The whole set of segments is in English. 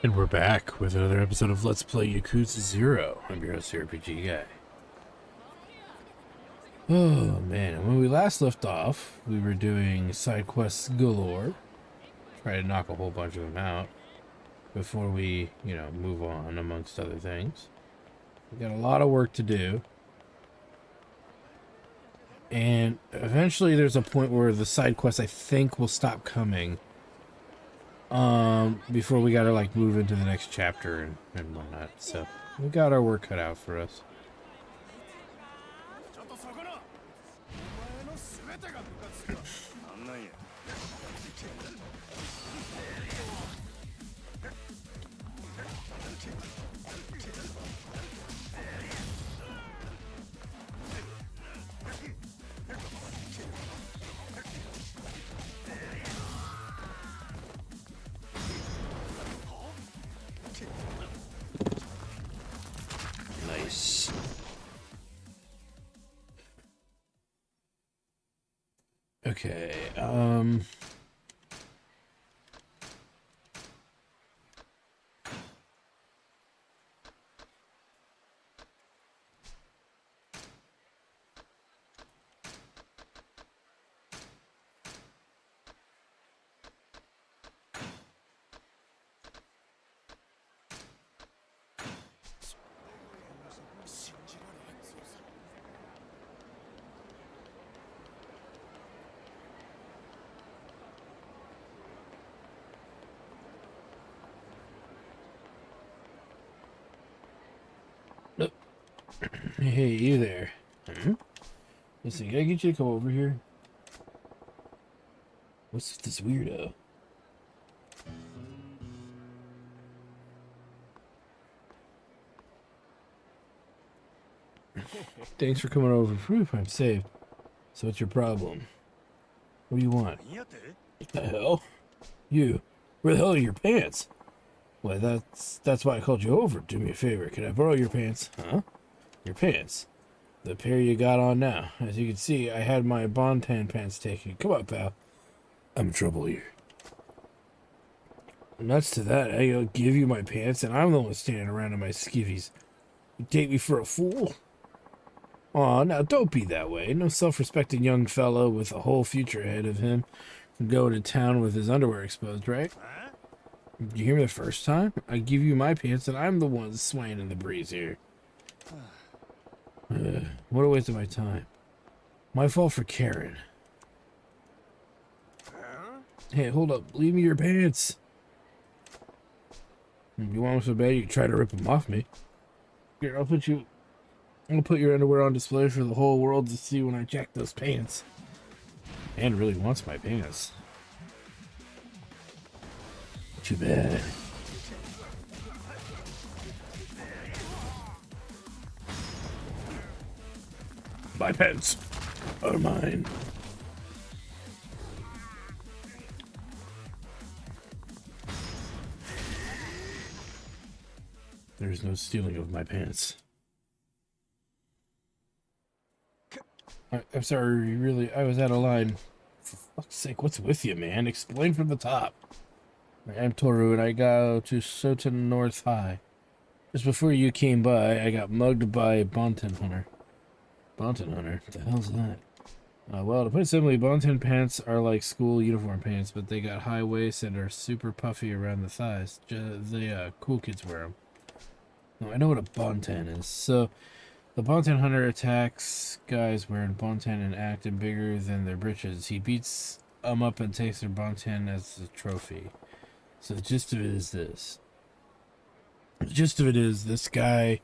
And we're back with another episode of Let's Play Yakuza 0. I'm your host, RPG Guy. Oh man, when we last left off, we were doing side quests galore. Try to knock a whole bunch of them out before we, move on, amongst other things. We got a lot of work to do. And eventually there's a point where the side quests, I think, will stop coming. Before we gotta move into the next chapter and whatnot. So we got our work cut out for us. Nice. Okay, hey, you there. Listen, can I get you to come over here? What's with this weirdo? Thanks for coming over. Proof I'm safe. So what's your problem? What do you want? What the hell? You. Where the hell are your pants? Why, that's why I called you over. Do me a favor. Can I borrow your pants? Huh? Your pants? The pair you got on now. As you can see, I had my Bontan pants taken. Come on, pal. I'm in trouble here. Nuts to that. I'll give you my pants, and I'm the one standing around in my skivvies. You take me for a fool? Aw, now don't be that way. No self-respecting young fellow with a whole future ahead of him going to town with his underwear exposed, right? Did you hear me the first time? I give you my pants, and I'm the one swaying in the breeze here. What a waste of my time. My fault for Karen. Hey, hold up. Leave me your pants. You want them so bad you try to rip them off me. Here, I'll put your underwear on display for the whole world to see when I jack those pants. Anne really wants my pants. Too bad. My pants are mine. There's no stealing of my pants. I'm sorry, really, I was out of line. For fuck's sake, what's with you, man? Explain from the top. I'm Toru, and I go to Soton North High. Just before you came by, I got mugged by a Bonten Hunter. Bonten Hunter? What the hell's that? Well, to put it simply, Bonten pants are like school uniform pants, but they got high waists and are super puffy around the thighs. The cool kids wear them. No, I know what a Bonten is. So, the Bonten Hunter attacks guys wearing Bonten and acting bigger than their britches. He beats them up and takes their Bonten as a trophy. So the gist of it is this. The gist of it is this guy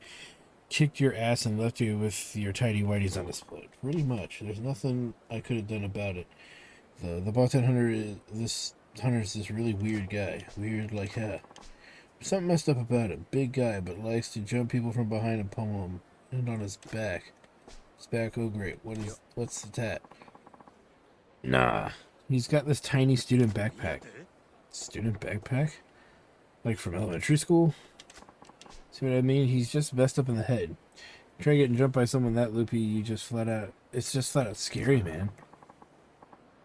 kicked your ass and left you with your tidy whities on display. Pretty much. There's nothing I could have done about it. The Bonten Hunter is this really weird guy. Weird like hell. Something messed up about him. Big guy, but likes to jump people from behind and pummel them. And on his back. His back, oh great. What's the tat? Nah. He's got this tiny student backpack. Student backpack? Like from elementary school? See what I mean? He's just messed up in the head. Try getting jumped by someone that loopy, it's just flat out scary, man.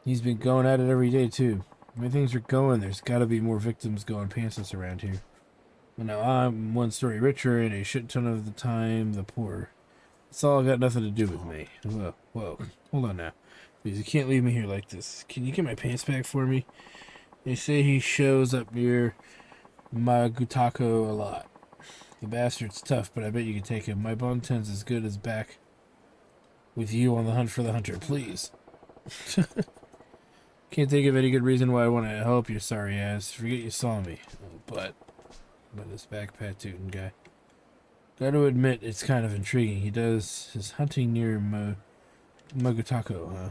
He's been going at it every day, too. The way things are going, there's gotta be more victims going pantsless around here. Now I'm one story richer and a shit ton of the time the poor. It's all got nothing to do with me. Whoa. Hold on now. Please, you can't leave me here like this. Can you get my pants back for me? They say he shows up near Magutako a lot. The bastard's tough, but I bet you can take him. My Bonten's as good as back with you on the hunt for the hunter. Please. Can't think of any good reason why I want to help you, sorry ass. Forget you saw me. But this backpack tootin' guy. Gotta admit, it's kind of intriguing. He does his hunting near Magutako, huh?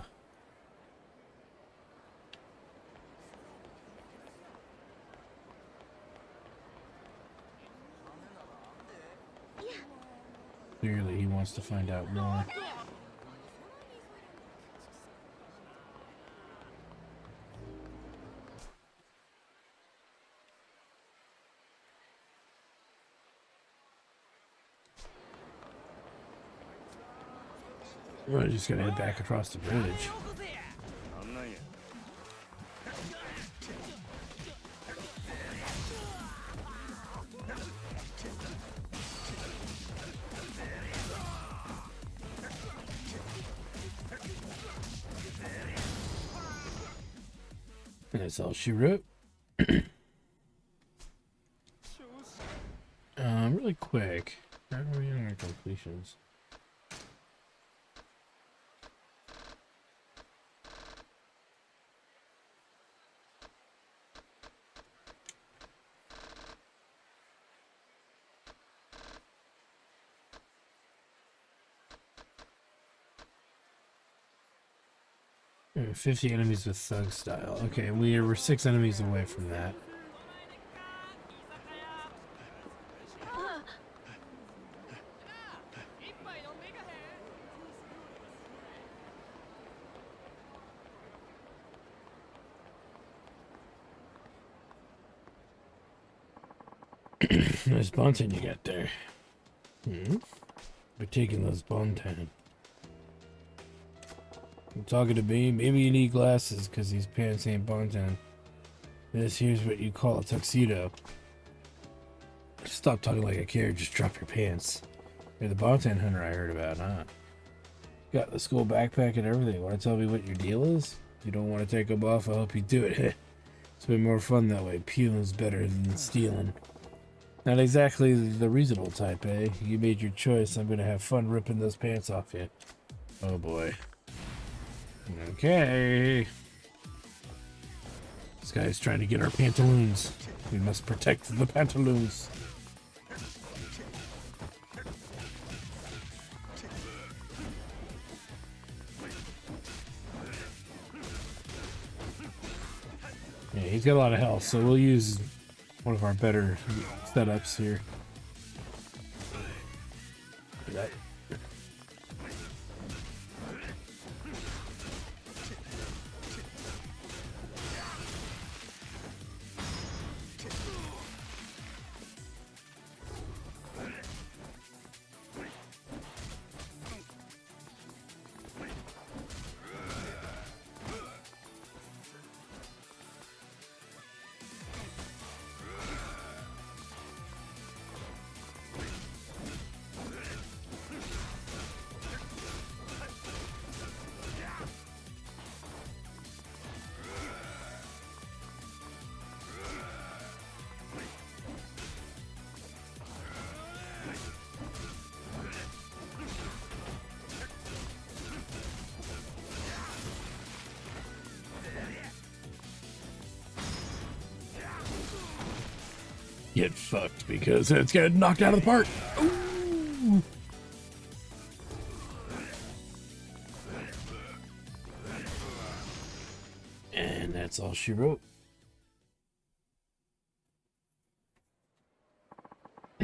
Clearly, he wants to find out more. We're just gonna head back across the bridge. That's all she wrote. Really quick. How are we on our completions? We have 50 enemies with thug style. Okay, we're 6 enemies away from that. Nice Bontan you got there. We're taking those Bontan. You talking to me? Maybe you need glasses because these pants ain't Bontan. This here's what you call a tuxedo. Stop talking like I care, just drop your pants. You're the Bontan hunter I heard about, huh? Got the school backpack and everything. Want to tell me what your deal is? If you don't want to take them off, I hope you do it. It's been more fun that way. Peeling's better than stealing. Not exactly the reasonable type, eh? You made your choice. I'm gonna have fun ripping those pants off you. Oh boy. Okay. This guy's trying to get our pantaloons. We must protect the pantaloons. Yeah, he's got a lot of health, so we'll use one of our better setups here. That. Get fucked because it's getting knocked out of the park. Ooh. And that's all she wrote.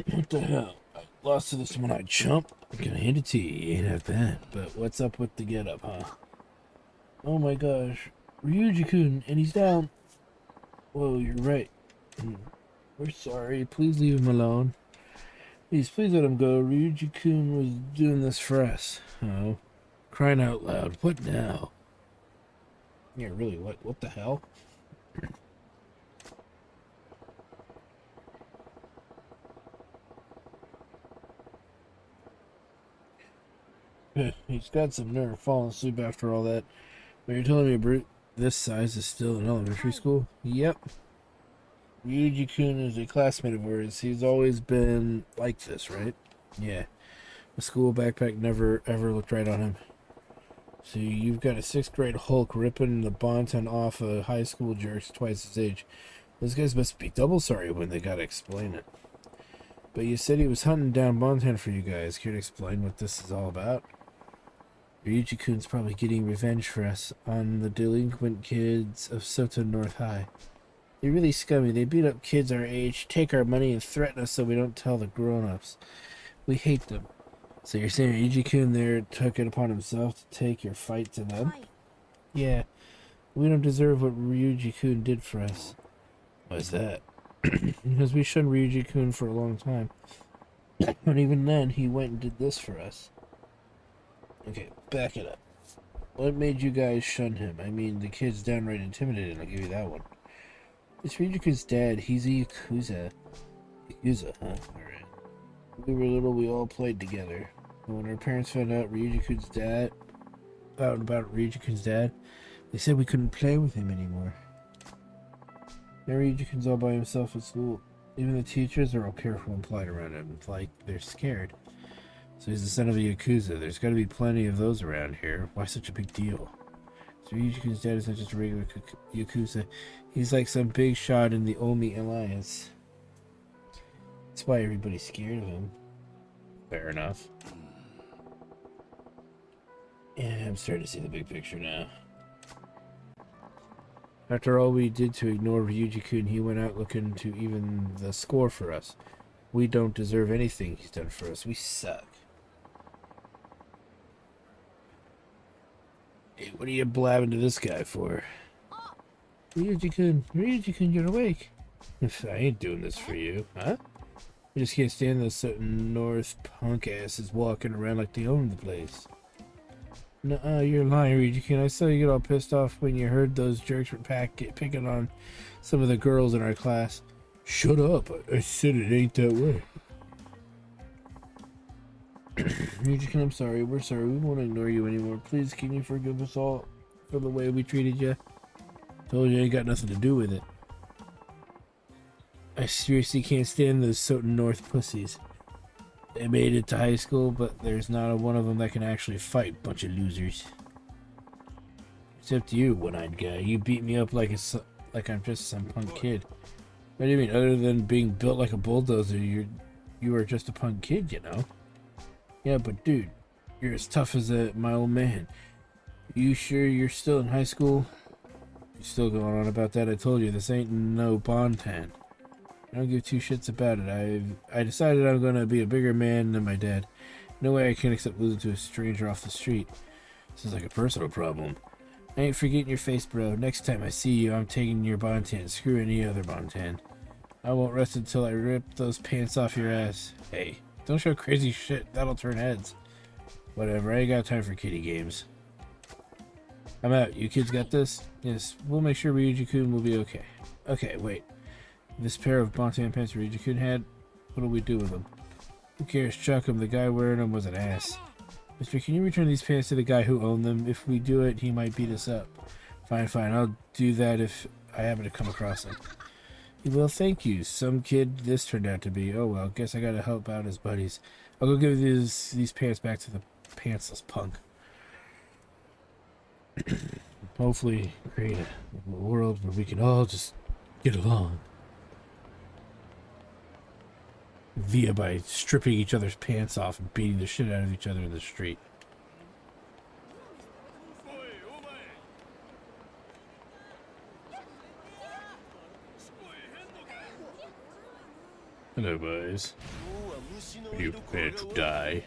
What the hell? I lost to this one-eyed chump. I'm gonna hand it to you. You ain't have that. But what's up with the get-up, huh? Oh my gosh. Ryuji-kun, and he's down. Whoa, you're right. We're sorry. Please leave him alone. Please let him go. Ryuji-kun was doing this for us. Oh. Crying out loud. What now? Yeah, really, what the hell? He's got some nerve falling asleep after all that. But you're telling me Brute this size is still in elementary school? Yep. Ryuji-kun is a classmate of ours. He's always been like this, right? Yeah. The school backpack never ever looked right on him. So you've got a 6th grade Hulk ripping the bonton off a high school jerks twice his age. Those guys must be double sorry when they gotta explain it. But you said he was hunting down bonton for you guys. Care to explain what this is all about? Ryuji-kun's probably getting revenge for us on the delinquent kids of Soto North High. They're really scummy. They beat up kids our age, take our money, and threaten us so we don't tell the grown-ups. We hate them. So you're saying Ryuji-kun there took it upon himself to take your fight to them? Yeah. We don't deserve what Ryuji-kun did for us. Why's that? Because we shunned Ryuji-kun for a long time. But even then, he went and did this for us. Okay, back it up. What made you guys shun him? I mean, the kid's downright intimidating, I'll give you that one. It's Ryuji-kun's dad. He's a Yakuza. Yakuza, huh? Alright. We were little, we all played together. And when our parents found out Ryuji-kun's dad, about Ryuji-kun's dad, they said we couldn't play with him anymore. Now Ryuji-kun's all by himself at school. Even the teachers are all careful and polite around him, like they're scared. So he's the son of a Yakuza. There's got to be plenty of those around here. Why such a big deal? So Ryuji-kun's dad is not just a regular Yakuza. He's like some big shot in the Omi Alliance. That's why everybody's scared of him. Fair enough. Yeah, I'm starting to see the big picture now. After all we did to ignore Ryuji-kun, he went out looking to even the score for us. We don't deserve anything he's done for us. We suck. Hey, what are you blabbing to this guy for? Ryuji-kun, you're awake. I ain't doing this for you, huh? I just can't stand those certain North punk asses walking around like they own the place. Nuh-uh, you're lying, Ryuji-kun. I saw you get all pissed off when you heard those jerks were picking on some of the girls in our class. Shut up. I said it ain't that way. Ryuji-kun, I'm sorry. We're sorry. We won't ignore you anymore. Please, can you forgive us all for the way we treated you? Told you I ain't got nothing to do with it. I seriously can't stand those Soton North pussies. They made it to high school, but there's not a one of them that can actually fight, bunch of losers. Except you, one-eyed guy. You beat me up like I'm just some punk kid. What do you mean? Other than being built like a bulldozer, you are just a punk kid, you know? Yeah, but dude, you're as tough as my old man. You sure you're still in high school? You're still going on about that? I told you, this ain't no Bontan. I don't give two shits about it. I decided I'm gonna be a bigger man than my dad. No way I can accept losing to a stranger off the street. This is like a personal problem. I ain't forgetting your face, bro. Next time I see you, I'm taking your Bontan. Screw any other Bontan. I won't rest until I rip those pants off your ass. Hey, don't show crazy shit. That'll turn heads. Whatever, I ain't got time for kiddie games. I'm out. You kids got this? Yes, we'll make sure Ryuji-kun will be okay. Okay, wait. This pair of Bontan pants Ryuji-kun had, what'll we do with them? Who cares? Chuck them. The guy wearing them was an ass. Mister, can you return these pants to the guy who owned them? If we do it, he might beat us up. Fine, fine. I'll do that if I happen to come across him. Well, thank you. Some kid this turned out to be. Oh well, guess I gotta help out his buddies. I'll go give these pants back to the pantsless punk. Hopefully create a world where we can all just get along. Via by stripping each other's pants off and beating the shit out of each other in the street. Hello, boys. Are you prepared to die?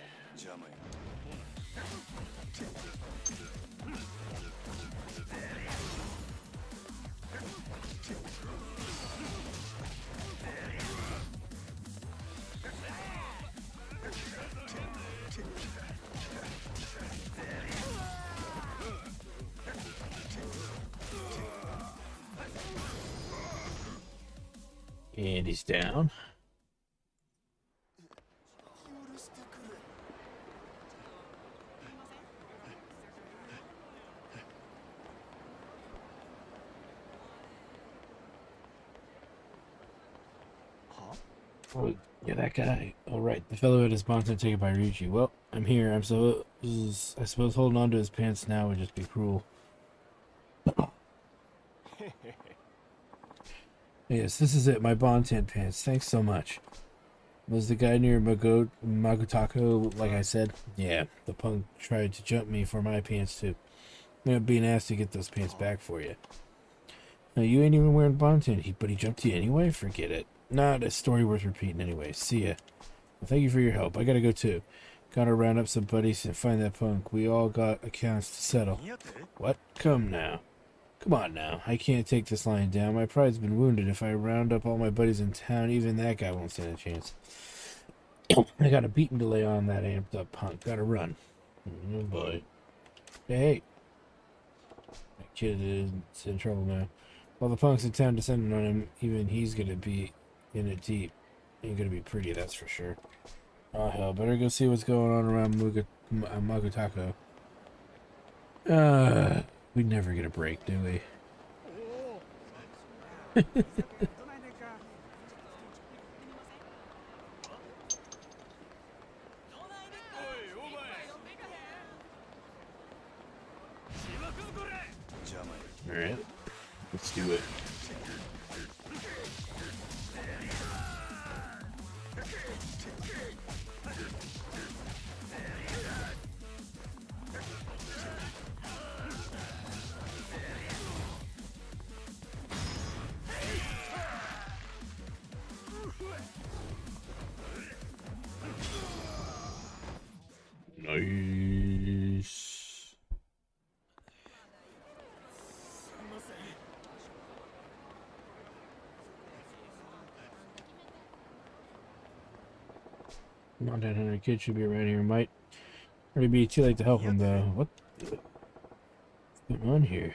And he's down. Oh, yeah, that guy. Oh, right. The fellow had his bonds taken by Ryuji. Well, I'm here. I suppose holding on to his pants now would just be cruel. Yes, this is it. My Bontan pants. Thanks so much. Was the guy near Magutako, like I said? Yeah, the punk tried to jump me for my pants, too. It'd be nasty to get those pants back for you. No, you ain't even wearing Bontan, but he jumped you anyway? Forget it. Not a story worth repeating anyway. See ya. Well, thank you for your help. I gotta go, too. Gotta round up some buddies and find that punk. We all got accounts to settle. What? Come now. Come on now. I can't take this lying down. My pride's been wounded. If I round up all my buddies in town, even that guy won't stand a chance. I got a beating to lay on that amped up punk. Gotta run. Oh boy. Hey. That kid is in trouble now. While the punk's in town descending on him, even he's gonna be in it deep. Ain't gonna be pretty, that's for sure. Oh hell, better go see what's going on around Magutako. We never get a break, do we? Alright, let's do it. Nice. Come on, that 100 kid should be around here, might. Already be too late to help him, though. What's going on here?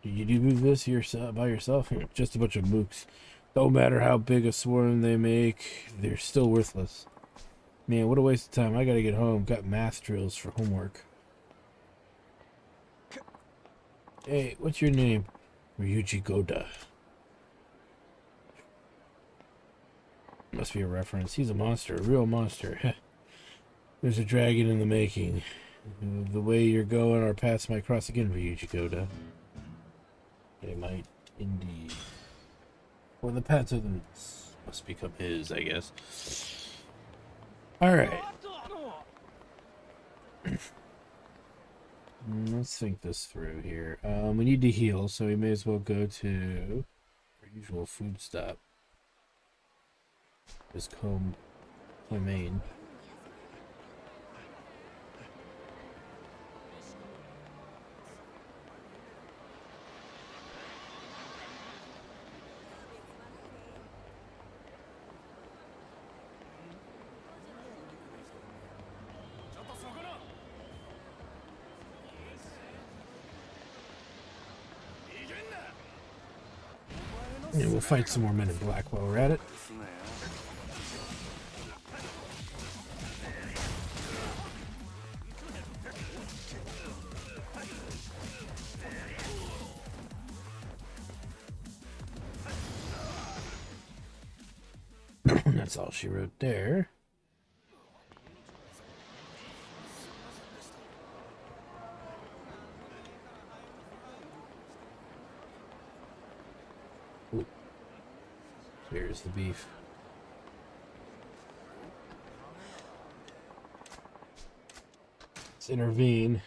Did you do this by yourself? Just a bunch of mooks. Don't matter how big a swarm they make, they're still worthless. Man, what a waste of time. I gotta get home. Got math drills for homework. Hey, what's your name? Ryuji Goda. Must be a reference. He's a monster, a real monster. There's a dragon in the making. The way you're going, our paths might cross again, Ryuji Goda. They might, indeed. Or the paths of them must become his, I guess. Alright. Let's think this through here. We need to heal, so we may as well go to our usual food stop. Just comb my mane. Yeah, we'll fight some more men in black while we're at it. That's all she wrote there. Ooh. Here's the beef. Let's intervene.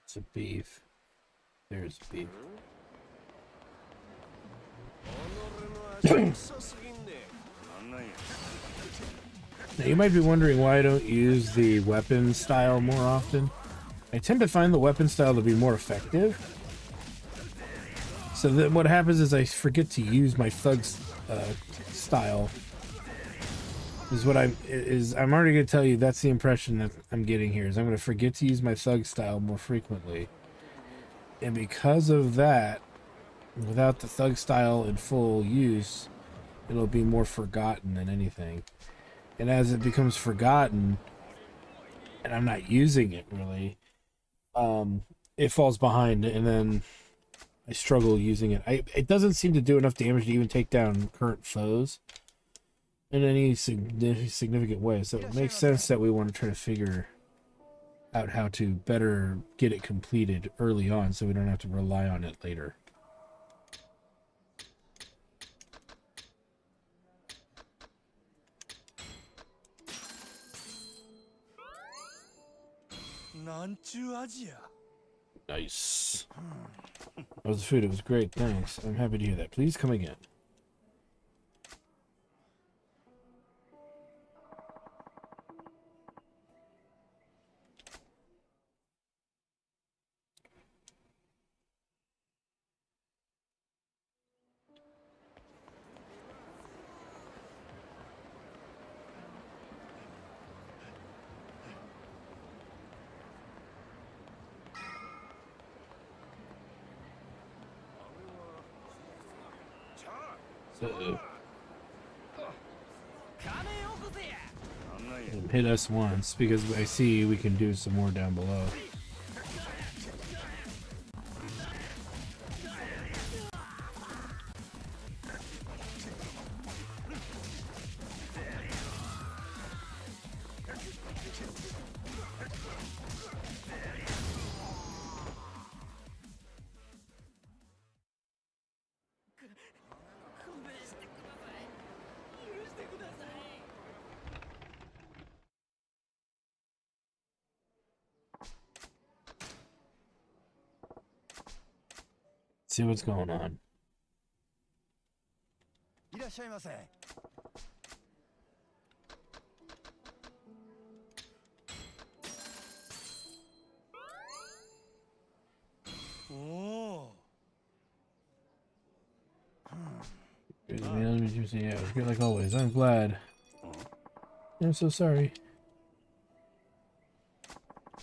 It's a beef. There's beef. Now, you might be wondering why I don't use the weapon style more often. I tend to find the weapon style to be more effective. So then what happens is I forget to use my thug's style. I'm already going to tell you that's the impression that I'm getting here. Is I'm going to forget to use my thug style more frequently. And because of that, without the thug style in full use, it'll be more forgotten than anything. And as it becomes forgotten, and I'm not using it really, it falls behind, and then I struggle using it. It doesn't seem to do enough damage to even take down current foes in any significant way. So it makes sense that we want to try to figure out how to better get it completed early on so we don't have to rely on it later. Nice. That was the food. It was great. Thanks. I'm happy to hear that. Please come again. Hit us once because I see we can do some more down below. See what's going on. Yeah, it was good like always. I'm glad. I'm so sorry.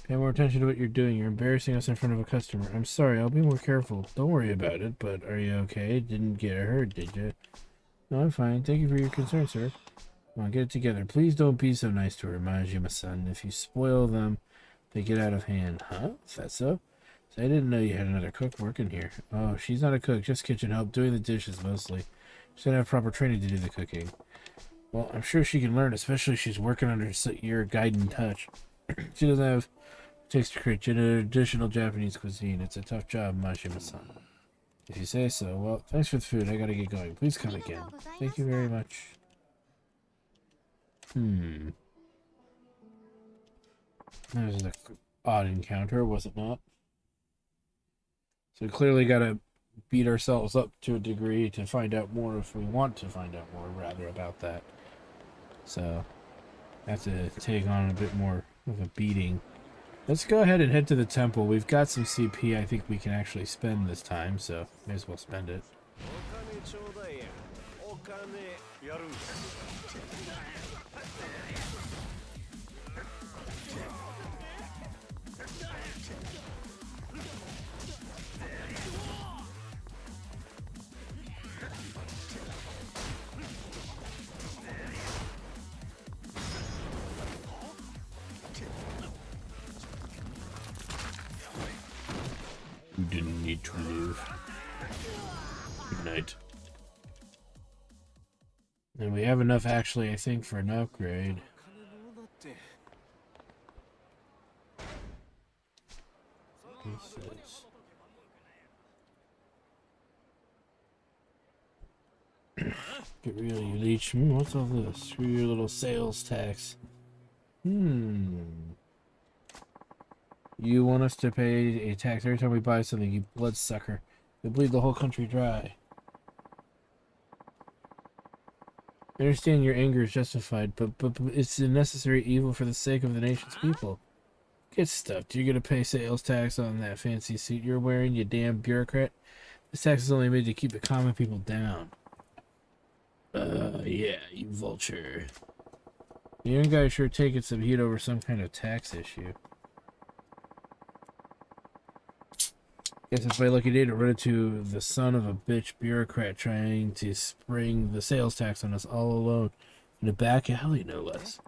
Pay more attention to what you're doing. You're embarrassing us in front of a customer. I'm sorry. I'll be more careful. Don't worry about it. But are you okay? Didn't get hurt, did you? No, I'm fine. Thank you for your concern, sir. Come on, get it together. Please don't be so nice to her, Majima-san. If you spoil them, they get out of hand. Huh? Is that so? I didn't know you had another cook working here. Oh, she's not a cook. Just kitchen help. Doing the dishes, mostly. She's gonna have proper training to do the cooking. Well, I'm sure she can learn, especially if she's working under your guiding touch. She doesn't have takes to create traditional Japanese cuisine. It's a tough job, Majima-san. If you say so. Well, thanks for the food. I gotta get going. Please come again. Thank you very much. That was an odd encounter, was it not? So clearly gotta beat ourselves up to a degree to find out more if we want to find out more, rather, about that. So, have to take on a bit more of a beating. Let's go ahead and head to the temple. We've got some CP I think we can actually spend this time, so may as well spend it. You didn't need to live. Good night. And we have enough, actually, I think, for an upgrade. What's this? Get real, you leech. What's all this? Screw your little sales tax. You want us to pay a tax every time we buy something, you bloodsucker. You'll bleed the whole country dry. I understand your anger is justified, but it's a necessary evil for the sake of the nation's people. Get stuffed. You're gonna pay sales tax on that fancy suit you're wearing, you damn bureaucrat. This tax is only made to keep the common people down. Yeah, you vulture. The young guy sure taking some heat over some kind of tax issue. Guess it's my lucky day to run into the son of a bitch bureaucrat trying to spring the sales tax on us all alone in a back alley, no less.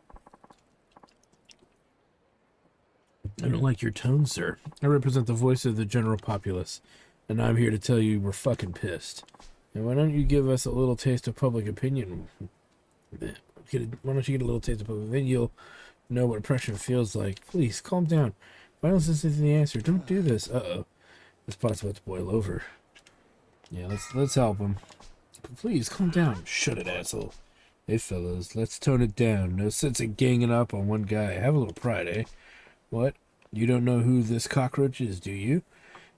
I don't like your tone, sir. I represent the voice of the general populace, and I'm here to tell you we're fucking pissed. And why don't you give us a little taste of public opinion? Why don't you get a little taste of public opinion? You'll know what oppression feels like. Please, calm down. Violence isn't the answer. Don't do this. Uh-oh. This pot's about to boil over. Yeah, let's help him. But please, calm down. Shut it, asshole. Hey, fellas, let's tone it down. No sense in ganging up on one guy. Have a little pride, eh? What? You don't know who this cockroach is, do you?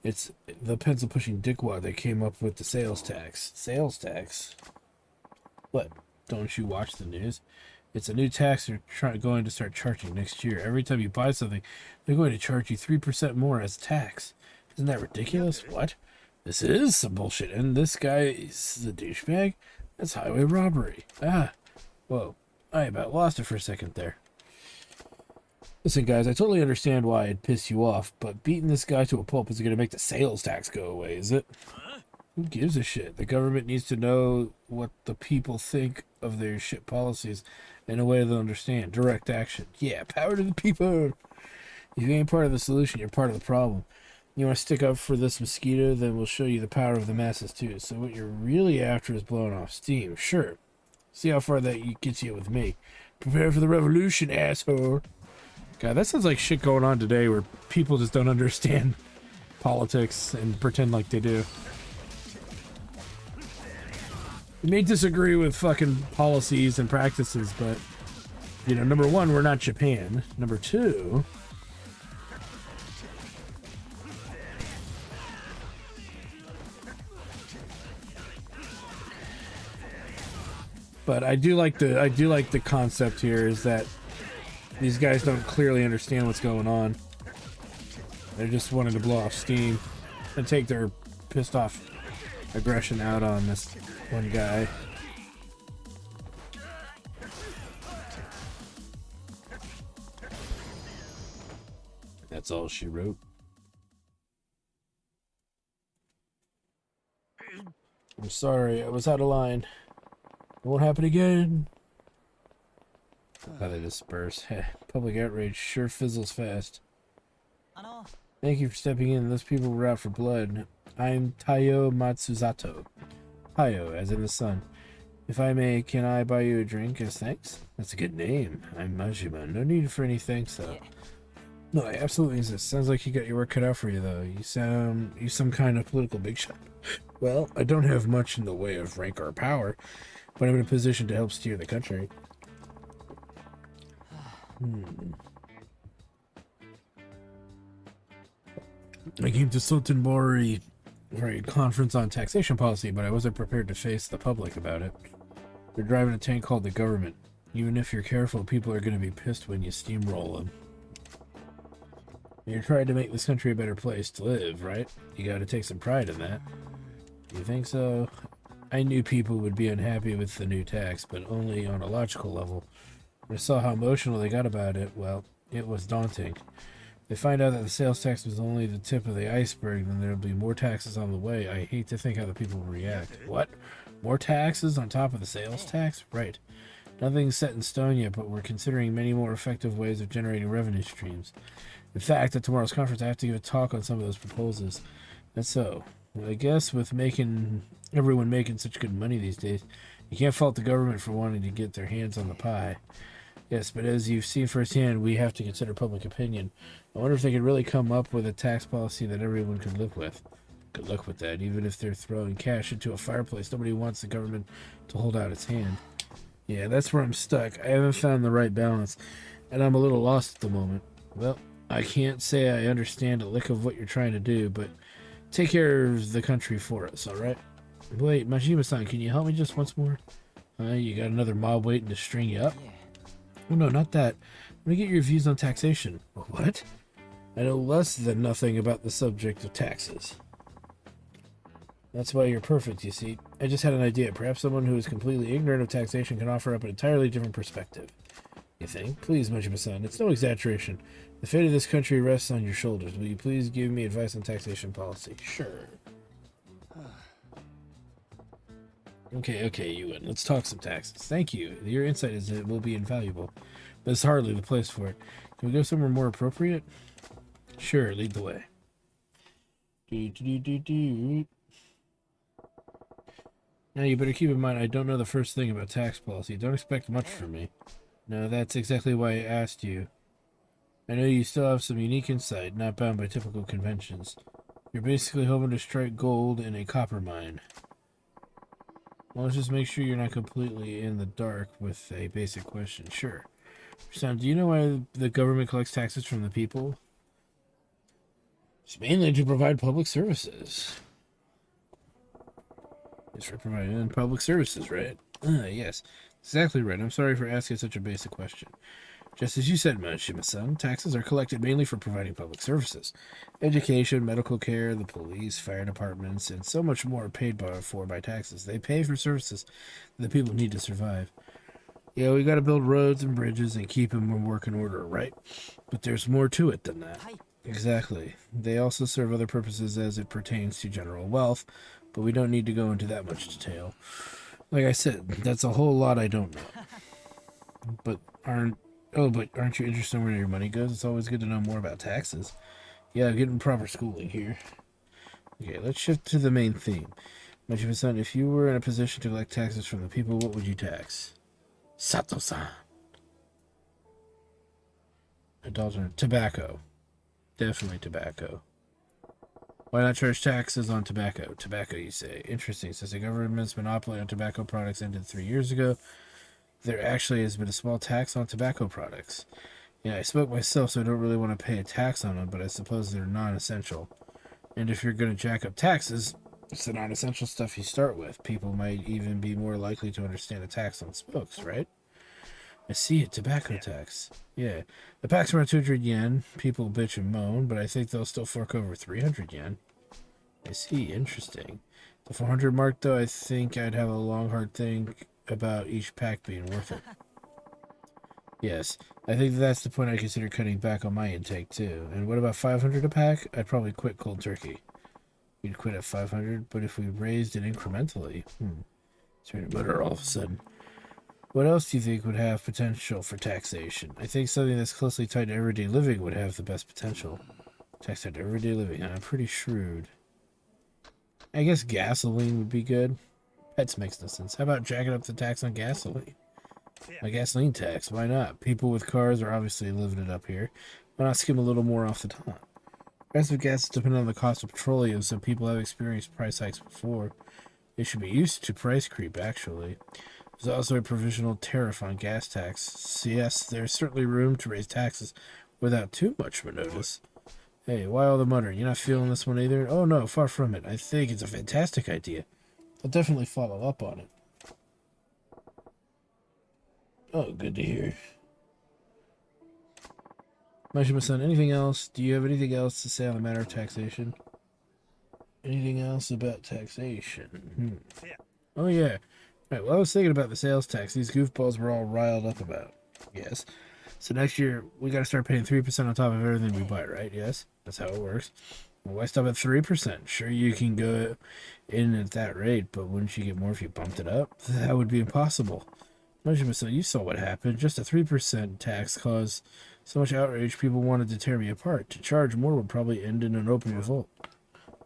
It's the pencil-pushing dickwad that came up with the sales tax. Sales tax? What? Don't you watch the news? It's a new tax they're going to start charging next year. Every time you buy something, they're going to charge you 3% more as tax. Isn't that ridiculous? What? This is some bullshit. And this guy is the douchebag? That's highway robbery. Ah. Whoa. I about lost it for a second there. Listen, guys, I totally understand why it pissed you off, but beating this guy to a pulp isn't going to make the sales tax go away, is it? Who gives a shit? The government needs to know what the people think of their shit policies in a way they'll understand. Direct action. Yeah, power to the people. If you ain't part of the solution, you're part of the problem. You want to stick up for this mosquito, then we'll show you the power of the masses too. So what you're really after is blowing off steam. Sure. See how far that gets you with me. Prepare for the revolution, asshole. God, that sounds like shit going on today where people just don't understand politics and pretend like they do. You may disagree with fucking policies and practices, but, you know, number one, we're not Japan. Number two, but I do like the concept here is that these guys don't clearly understand what's going on. They're just wanting to blow off steam and take their pissed off aggression out on this one guy. That's all she wrote. I'm sorry, I was out of line. It won't happen again. How they disperse. Public outrage sure fizzles fast. Thank you for stepping in. Those people were out for blood. I'm Taiyo Matsuzato. Taiyo, as in the sun. If I may, can I buy you a drink as thanks? That's a good name. I'm Majima. No need for any thanks, though. No, I absolutely exist. Sounds like you got your work cut out for you, though. You some kind of political big shot. Well, I don't have much in the way of rank or power, but I'm in a position to help steer the country. I came to Sotenbori for a conference on taxation policy, but I wasn't prepared to face the public about it. They're driving a tank called the government. Even if you're careful, people are going to be pissed when you steamroll them. You're trying to make this country a better place to live, right? You got to take some pride in that. You think so? I knew people would be unhappy with the new tax, but only on a logical level. When I saw how emotional they got about it, well, it was daunting. They find out that the sales tax was only the tip of the iceberg, then there'll be more taxes on the way. I hate to think how the people will react. What? More taxes on top of the sales tax? Right. Nothing's set in stone yet, but we're considering many more effective ways of generating revenue streams. In fact, at tomorrow's conference, I have to give a talk on some of those proposals. That's so. Well, I guess with everyone making such good money these days, you can't fault the government for wanting to get their hands on the pie. Yes, but as you've seen firsthand, we have to consider public opinion. I wonder if they could really come up with a tax policy that everyone could live with. Good luck with that. Even if they're throwing cash into a fireplace, nobody wants the government to hold out its hand. Yeah, that's where I'm stuck. I haven't found the right balance, and I'm a little lost at the moment. Well, I can't say I understand a lick of what you're trying to do, but take care of the country for us, alright? Wait, Majima-san, can you help me just once more? You got another mob waiting to string you up? Yeah. Oh, no, not that. Let me get your views on taxation. What? I know less than nothing about the subject of taxes. That's why you're perfect, you see. I just had an idea. Perhaps someone who is completely ignorant of taxation can offer up an entirely different perspective. You think? Please, Majima-san, it's no exaggeration. The fate of this country rests on your shoulders. Will you please give me advice on taxation policy? Sure. Okay, you win. Let's talk some taxes. Thank you. Your insight will be invaluable, but it's hardly the place for it. Can we go somewhere more appropriate? Sure, lead the way. Now, you better keep in mind, I don't know the first thing about tax policy. Don't expect much from me. No, that's exactly why I asked you. I know you still have some unique insight, not bound by typical conventions. You're basically hoping to strike gold in a copper mine. Well, let's just make sure you're not completely in the dark with a basic question. Sure. Sam, do you know why the government collects taxes from the people? It's mainly to provide public services. It's for providing public services, right? Yes. Exactly right. I'm sorry for asking such a basic question. Just as you said, Majima-san, taxes are collected mainly for providing public services. Education, medical care, the police, fire departments, and so much more are paid for by taxes. They pay for services that the people need to survive. Yeah, we gotta build roads and bridges and keep them in working order, right? But there's more to it than that. Exactly. They also serve other purposes as it pertains to general wealth, but we don't need to go into that much detail. Like I said, that's a whole lot I don't know. But aren't you interested in where your money goes? It's always good to know more about taxes. Yeah, getting proper schooling here. Okay, let's shift to the main theme. Majima-san, if you were in a position to collect taxes from the people, what would you tax? Sato-san. Adulterant. Tobacco. Definitely tobacco. Why not charge taxes on tobacco? Tobacco, you say. Interesting. Since the government's monopoly on tobacco products ended 3 years ago, there actually has been a small tax on tobacco products. Yeah, I smoke myself, so I don't really want to pay a tax on them, but I suppose they're non-essential. And if you're going to jack up taxes, it's the non-essential stuff you start with. People might even be more likely to understand a tax on smokes, right? I see it, tobacco tax. Yeah, the pack's around 200 yen. People bitch and moan, but I think they'll still fork over 300 yen. I see, interesting. The 400 mark, though, I think I'd have a long, hard think about each pack being worth it. Yes, I think that's the point I consider cutting back on my intake, too. And what about 500 a pack? I'd probably quit cold turkey. We'd quit at 500, but if we raised it incrementally... It's going to mutter all of a sudden. What else do you think would have potential for taxation? I think something that's closely tied to everyday living would have the best potential. Tax on everyday living. I'm pretty shrewd. I guess gasoline would be good. Pets makes no sense. How about jacking up the tax on gasoline? A gasoline tax, why not? People with cars are obviously living it up here. Why not skim a little more off the top? Price of gas is dependent on the cost of petroleum, so people have experienced price hikes before. They should be used to price creep, actually. There's also a provisional tariff on gas tax. So yes, there's certainly room to raise taxes without too much of a notice. Hey, why all the muttering? You're not feeling this one either? Oh no, far from it. I think it's a fantastic idea. I'll definitely follow up on it. Oh, good to hear. Majima-san, anything else? Do you have anything else to say on the matter of taxation? Anything else about taxation? Oh, yeah. Right, well, I was thinking about the sales tax these goofballs were all riled up about. Yes. So next year, we gotta start paying 3% on top of everything we buy, right? Yes? That's how it works. Well, why stop at 3%? Sure, you can go in at that rate, but wouldn't you get more if you bumped it up? That would be impossible. Majima-san, you saw what happened. Just a 3% tax caused so much outrage people wanted to tear me apart. To charge more would probably end in an open revolt.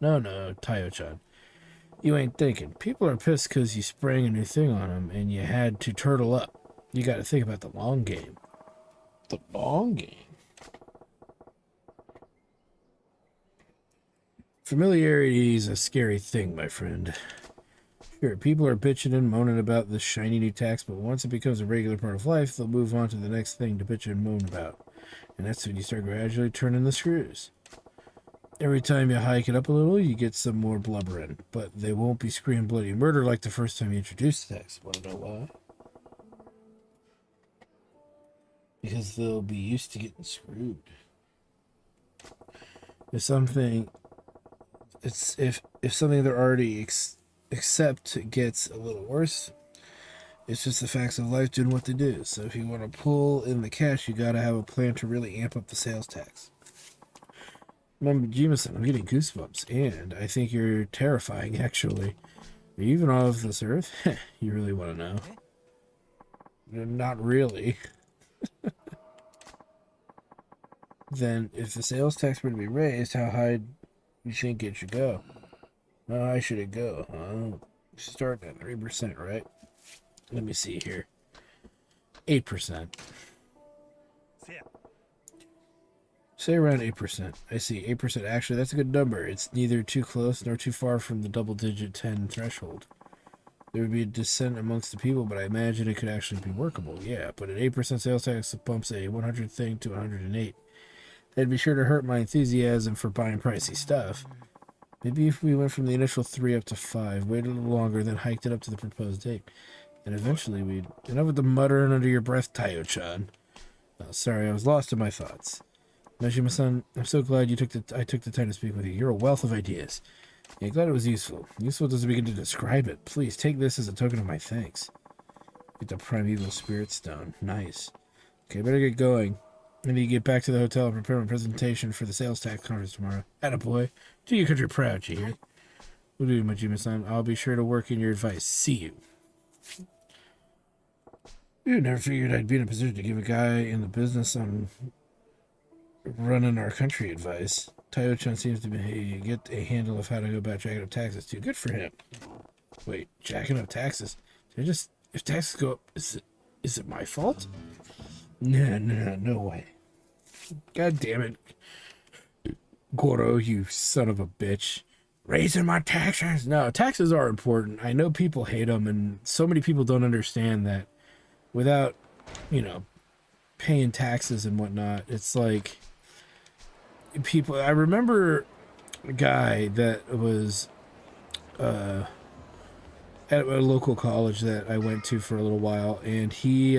No, Tayo-chan. You ain't thinking. People are pissed because you sprang a new thing on them and you had to turtle up. You got to think about the long game. The long game? Familiarity is a scary thing, my friend. Sure, people are bitching and moaning about this shiny new tax, but once it becomes a regular part of life, they'll move on to the next thing to bitch and moan about. And that's when you start gradually turning the screws. Every time you hike it up a little, you get some more blubbering, but they won't be screaming bloody murder like the first time you introduced the tax. Want to know why? because they'll be used to getting screwed. If something they're already accept gets a little worse, it's just the facts of life doing what they do. So if you want to pull in the cash, you gotta have a plan to really amp up the sales tax. Remember, Jameson, I'm getting goosebumps, and I think you're terrifying, actually. Are you even off this earth? You really want to know? Not really. Then, if the sales tax were to be raised, how high do you think it should go? How high should it go? Starting at 3%, right? Let me see here. 8%. Say around 8%. I see. 8%. Actually, that's a good number. It's neither too close nor too far from the double-digit 10 threshold. There would be a dissent amongst the people, but I imagine it could actually be workable. Yeah, but an 8% sales tax bumps a 100 thing to 108. That'd be sure to hurt my enthusiasm for buying pricey stuff. Maybe if we went from the initial 3 up to 5, waited a little longer, then hiked it up to the proposed date. And eventually we'd... Enough with the muttering under your breath, Tayo-chan. Oh, sorry, I was lost in my thoughts. Majima-san, I'm so glad I took the time to speak with you. You're a wealth of ideas. Yeah, glad it was useful. Useful doesn't begin to describe it. Please, take this as a token of my thanks. Get the Primeval Spirit Stone. Nice. Okay, better get going. I need to get back to the hotel and prepare my presentation for the sales tax conference tomorrow. Attaboy. Do your country proud, you hear? Will do, Majima-san. I'll be sure to work in your advice. See you. You never figured I'd be in a position to give a guy in the business on running our country advice. Tayo-chan seems to get a handle of how to go about jacking up taxes too. Good for him. Wait, jacking up taxes? If taxes go up, is it my fault? No way. God damn it. Goro, you son of a bitch. Raising my taxes? No, taxes are important. I know people hate them, and so many people don't understand that without, paying taxes and whatnot, it's like people... I remember a guy that was at a local college that I went to for a little while, and he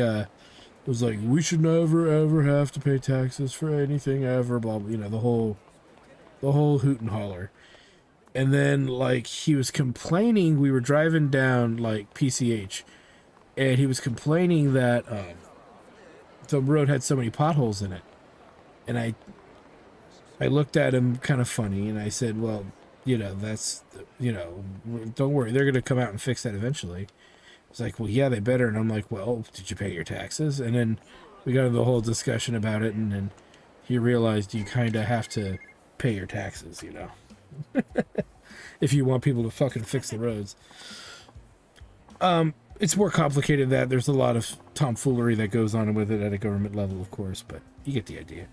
was like, we should never ever have to pay taxes for anything ever, blah, blah, the whole hoot and holler. And then, he was complaining, we were driving down, PCH, and he was complaining that the road had so many potholes in it. And I looked at him kind of funny, and I said, well, that's, don't worry, they're going to come out and fix that eventually. It's like, well, yeah, they better. And I'm like, well, did you pay your taxes? And then we got into the whole discussion about it, and then he realized you kind of have to pay your taxes, if you want people to fucking fix the roads. It's more complicated than that. There's a lot of tomfoolery that goes on with it at a government level, of course, but you get the idea.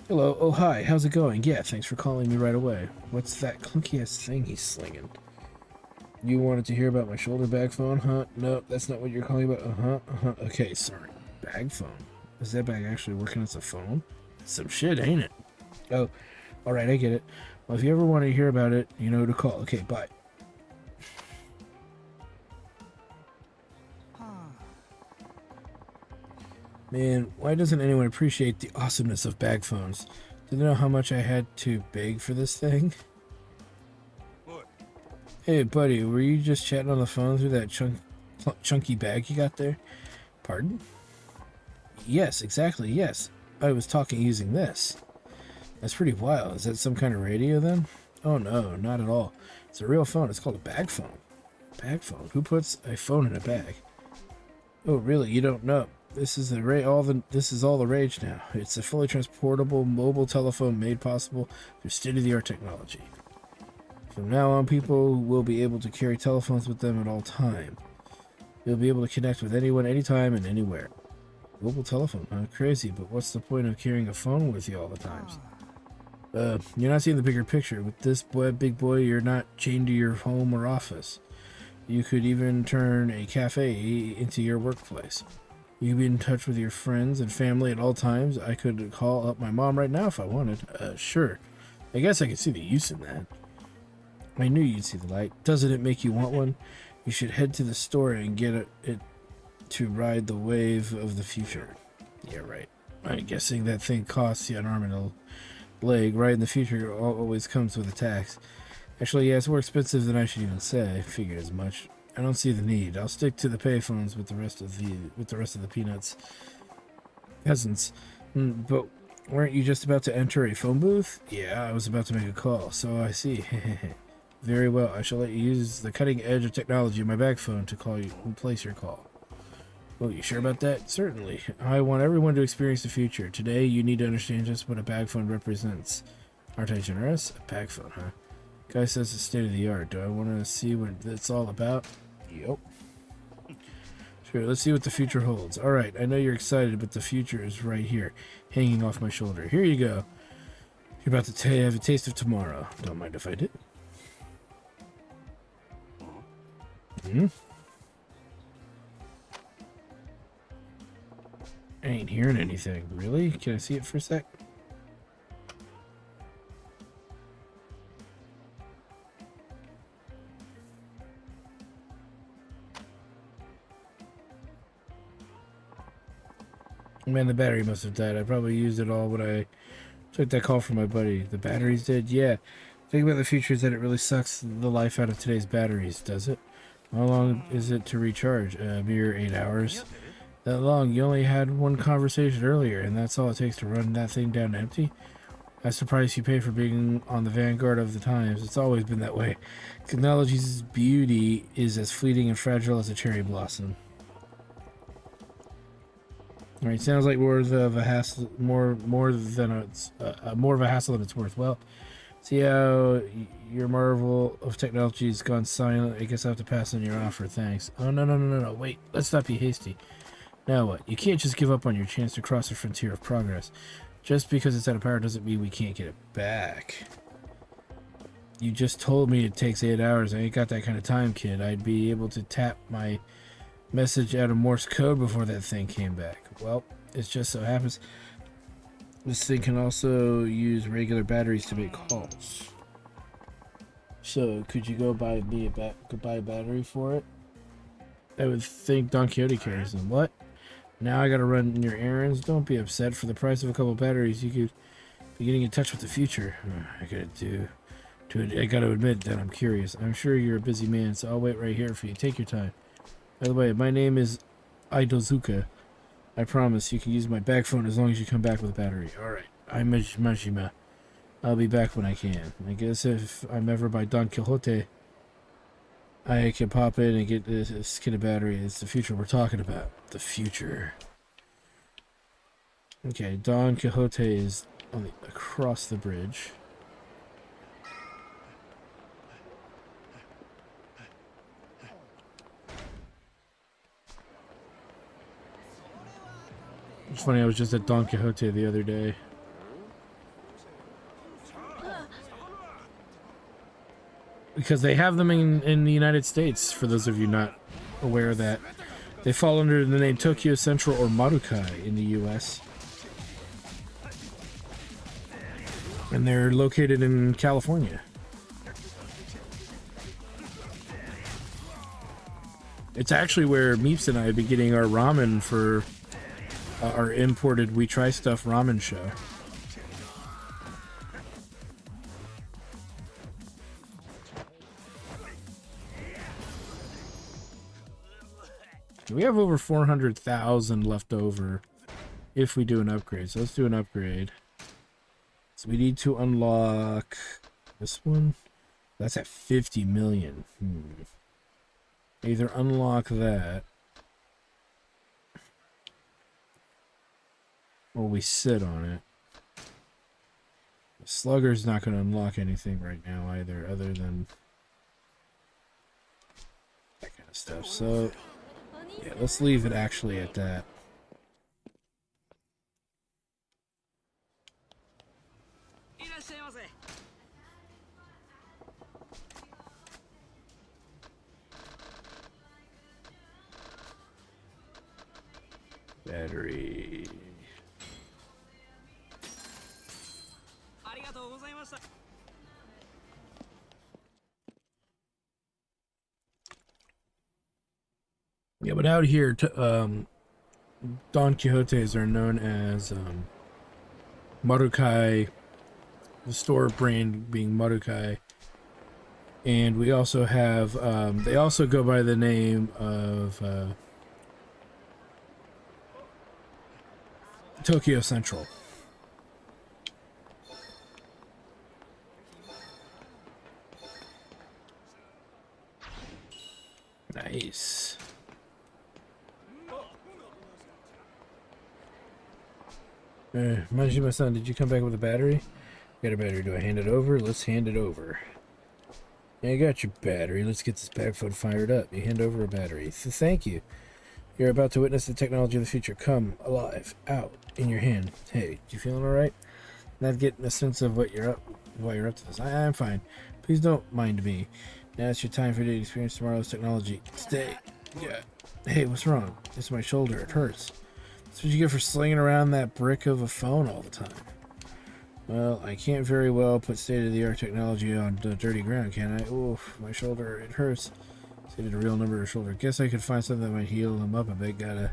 Hello. Oh, hi. How's it going? Yeah, thanks for calling me right away. What's that clunky-ass thing he's slinging? You wanted to hear about my shoulder bag phone, huh? No, that's not what you're calling about. Okay, sorry. Bag phone. Is that bag actually working as a phone? Some shit, ain't it? Oh, alright, I get it. Well, if you ever want to hear about it, you know who to call. Okay, bye. Man, why doesn't anyone appreciate the awesomeness of bag phones? Do they know how much I had to beg for this thing? Hey, buddy, were you just chatting on the phone through that chunky bag you got there? Pardon? Yes, exactly, yes. I was talking using this. That's pretty wild. Is that some kind of radio, then? Oh, no, not at all. It's a real phone. It's called a bag phone. Bag phone? Who puts a phone in a bag? Oh, really? You don't know? This is all the rage now. It's a fully transportable mobile telephone made possible through state-of-the-art technology. From now on, people will be able to carry telephones with them at all time. You'll be able to connect with anyone, anytime, and anywhere. Mobile telephone, huh? Crazy, but what's the point of carrying a phone with you all the times? You're not seeing the bigger picture. With this big boy, you're not chained to your home or office. You could even turn a cafe into your workplace. You can be in touch with your friends and family at all times. I could call up my mom right now if I wanted. Sure. I guess I could see the use in that. I knew you'd see the light. Doesn't it make you want one? You should head to the store and get it to ride the wave of the future. Yeah, right. I'm guessing that thing costs you an arm and a leg. Right in the future, it always comes with a tax. Actually, yeah, it's more expensive than I should even say. I figured as much. I don't see the need. I'll stick to the payphones with the rest of the peanuts. Peasants. But weren't you just about to enter a phone booth? Yeah, I was about to make a call, so I see. Very well. I shall let you use the cutting edge of technology of my bag phone to call you and place your call. Oh, you sure about that? Certainly. I want everyone to experience the future. Today, you need to understand just what a bag phone represents. Aren't I generous? A bag phone, huh? Guy says it's state of the art. Do I want to see what it's all about? Yup. Sure, let's see what the future holds. Alright, I know you're excited, but the future is right here, hanging off my shoulder. Here you go. You're about to have a taste of tomorrow. Don't mind if I do. I ain't hearing anything. Really? Can I see it for a sec? Man, the battery must have died. I probably used it all when I took that call from my buddy. The battery's dead? Yeah. The thing about the future is that it really sucks the life out of today's batteries, does it? How long is it to recharge? A mere 8 hours. That long? You only had one conversation earlier, and that's all it takes to run that thing down empty? That's the price you pay for being on the vanguard of the times. It's always been that way. Technology's beauty is as fleeting and fragile as a cherry blossom. All right, sounds like more of a hassle, more of a hassle than it's worth. Well, see how your marvel of technology has gone silent. I guess I have to pass on your offer. Thanks. Oh no! Wait, let's not be hasty. Now what? You can't just give up on your chance to cross the frontier of progress. Just because it's out of power doesn't mean we can't get it back. You just told me it takes 8 hours. I ain't got that kind of time, kid. I'd be able to tap my message out of Morse code before that thing came back. Well, it just so happens this thing can also use regular batteries to make calls. So, could you go buy me a battery for it? I would think Don Quixote carries them. What? Now I gotta run your errands? Don't be upset. For the price of a couple batteries, you could be getting in touch with the future. I gotta admit that I'm curious. I'm sure you're a busy man, so I'll wait right here for you. Take your time. By the way, my name is Aidozuka. I promise you can use my bag phone as long as you come back with a battery. Alright, I'm Majima. I'll be back when I can. I guess if I'm ever by Don Quixote, I can pop in and get this kid a battery. It's the future we're talking about. The future. Okay, Don Quixote is across the bridge. It's funny, I was just at Don Quixote the other day. Because they have them in the United States, for those of you not aware of that. They fall under the name Tokyo Central or Marukai in the US. And they're located in California. It's actually where Meeps and I have been getting our ramen for our imported We Try Stuff ramen show. We have over 400,000 left over if we do an upgrade. So let's do an upgrade. So we need to unlock this one. That's at 50 million. Either unlock that or we sit on it. The Slugger's not going to unlock anything right now either, other than that kind of stuff. So yeah, let's leave it actually at that. Battery. Yeah, but out here, Don Quixotes are known as Marukai, the store brand being Marukai. And we also have, they also go by the name of Tokyo Central. Nice. Majima-san, did you come back with a battery? Got a battery. Do I hand it over? Let's hand it over. Yeah, I got your battery. Let's get this bag phone fired up. You hand over a battery. So thank you. You're about to witness the technology of the future come alive, out, in your hand. Hey, you feeling alright? Not getting a sense of what you're up to this. I'm fine. Please don't mind me. Now it's your time for you to experience tomorrow's technology. Stay. Yeah. Hey, what's wrong? It's my shoulder. It hurts. That's what you get for slinging around that brick of a phone all the time. Well, I can't very well put state-of-the-art technology on the dirty ground, can I? Oof, my shoulder, it hurts. Stated a real number of shoulder. Guess I could find something that might heal him up a bit. Gotta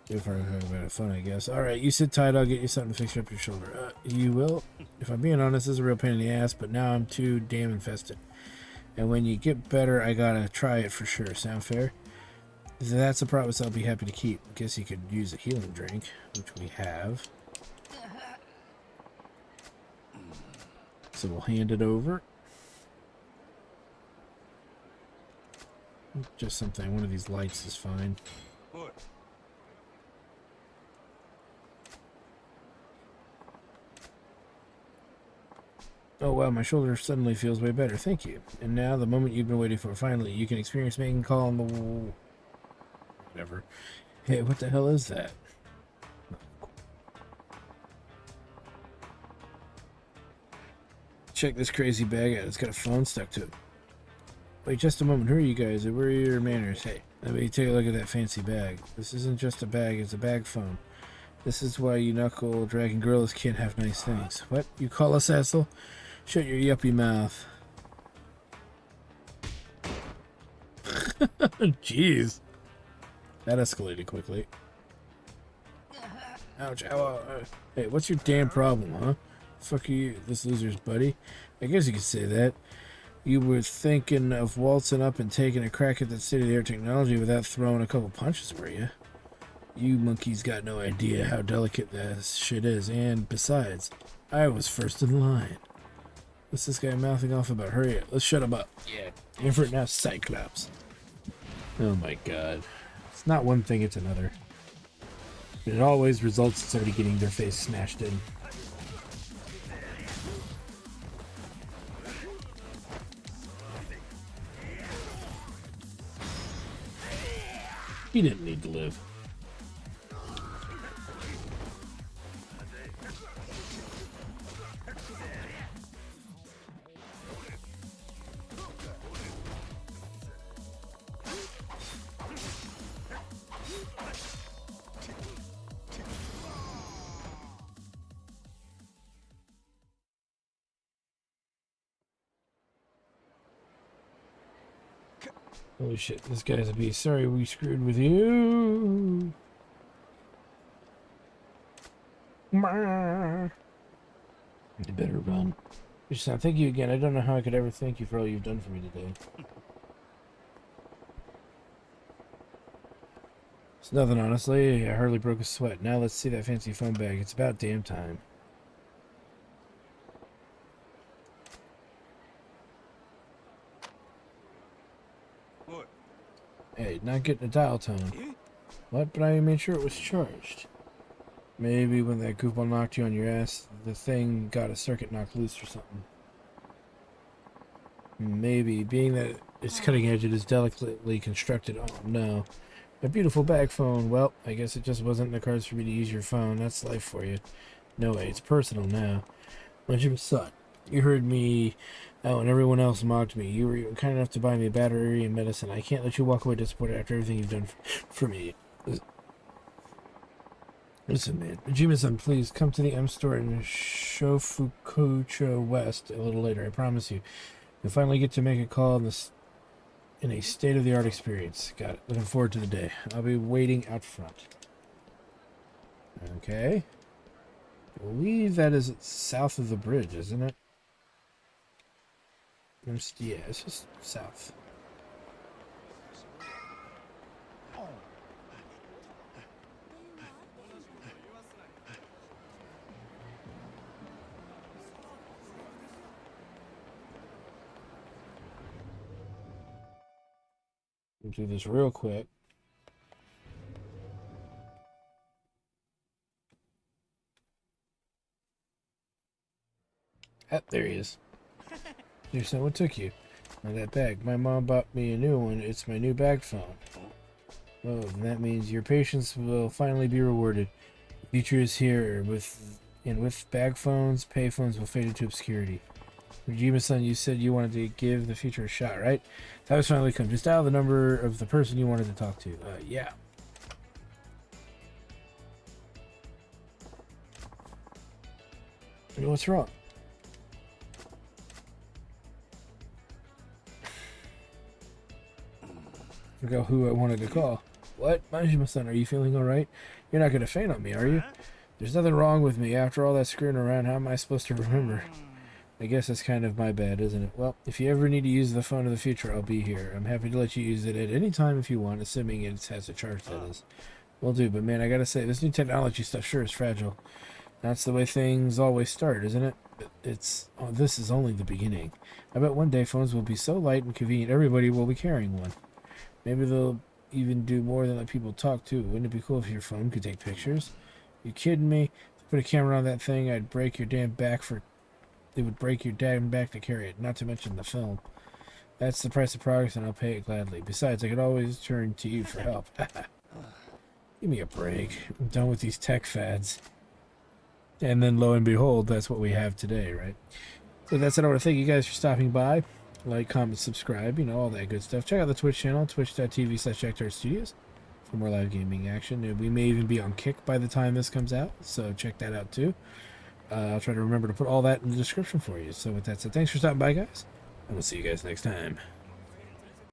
do it for a fun, I guess. Alright, you sit tight, I'll get you something to fix up your shoulder. You will? If I'm being honest, this is a real pain in the ass, but now I'm too damn infested. And when you get better, I gotta try it for sure. Sound fair? If that's a promise I'll be happy to keep. Guess you could use a healing drink, which we have. So we'll hand it over. Just something. One of these lights is fine. Oh wow, my shoulder suddenly feels way better. Thank you. And now the moment you've been waiting for. Finally, you can experience making a call on the wall. Whatever. Hey, what the hell is that? Check this crazy bag out. It's got a phone stuck to it. Wait just a moment. Who are you guys? Where are your manners? Hey, let me take a look at that fancy bag. This isn't just a bag, it's a bag phone. This is why you knuckle dragging gorillas can't have nice things. What? You call us asshole? Shut your yuppie mouth. Jeez. That escalated quickly. Ouch, ow, hey, what's your damn problem, huh? Fuck you, this loser's buddy. I guess you could say that. You were thinking of waltzing up and taking a crack at that state-of-the-art technology without throwing a couple punches, were you? You monkeys got no idea how delicate that shit is, and besides, I was first in line. What's this guy mouthing off about? Hurry up, let's shut him up. Yeah, in for it now, Cyclops. Oh my god. It's not one thing, it's another. It always results in somebody getting their face smashed in. He didn't need to live. Holy shit, this guy's a beast. Sorry we screwed with you. You better run. Thank you again. I don't know how I could ever thank you for all you've done for me today. It's nothing, honestly. I hardly broke a sweat. Now let's see that fancy phone bag. It's about damn time. Hey, not getting a dial tone. What? But I made sure it was charged. Maybe when that goofball knocked you on your ass, the thing got a circuit knocked loose or something. Maybe. Being that it's cutting edge, it is delicately constructed. Oh, no. A beautiful bag phone. Well, I guess it just wasn't in the cards for me to use your phone. That's life for you. No way, it's personal now. My Jim's son. You heard me out when everyone else mocked me. You were even kind enough to buy me a battery and medicine. I can't let you walk away disappointed after everything you've done for me. Listen, man. Majima-san, please come to the M store in Shofukucho West a little later. I promise you. You'll finally get to make a call in a state-of-the-art experience. Got it. Looking forward to the day. I'll be waiting out front. Okay. I believe that is south of the bridge, isn't it? Yeah, it's just south. We'll do this real quick. Ah, there he is. Dear son, what took you? Oh, that bag. My mom bought me a new one. It's my new bag phone. Oh, that means your patience will finally be rewarded. The future is here. With bag phones, pay phones will fade into obscurity. Kojima-san, you said you wanted to give the future a shot, right? That was finally come. Just dial the number of the person you wanted to talk to. Yeah. What's wrong? Forgot who I wanted to call. What? Majima-san, are you feeling alright? You're not gonna faint on me, are you? There's nothing wrong with me. After all that screwing around, how am I supposed to remember? I guess that's kind of my bad, isn't it? Well, if you ever need to use the phone of the future, I'll be here. I'm happy to let you use it at any time if you want, assuming it has a charge, that is. Will do, but man, I gotta say, this new technology stuff sure is fragile. That's the way things always start, isn't it? This is only the beginning. I bet one day phones will be so light and convenient, everybody will be carrying one. Maybe they'll even do more than let people talk, too. Wouldn't it be cool if your phone could take pictures? You kidding me? If I put a camera on that thing, I'd break your damn back for... It would break your damn back to carry it, not to mention the film. That's the price of progress, and I'll pay it gladly. Besides, I could always turn to you for help. Give me a break. I'm done with these tech fads. And then, lo and behold, that's what we have today, right? So that's it. I want to thank you guys for stopping by. Like, comment, subscribe, you know, all that good stuff. Check out the Twitch channel, twitch.tv/JackDartStudios for more live gaming action. We may even be on Kick by the time this comes out, so check that out too. I'll try to remember to put all that in the description for you. So with that said, thanks for stopping by, guys, and we'll see you guys next time.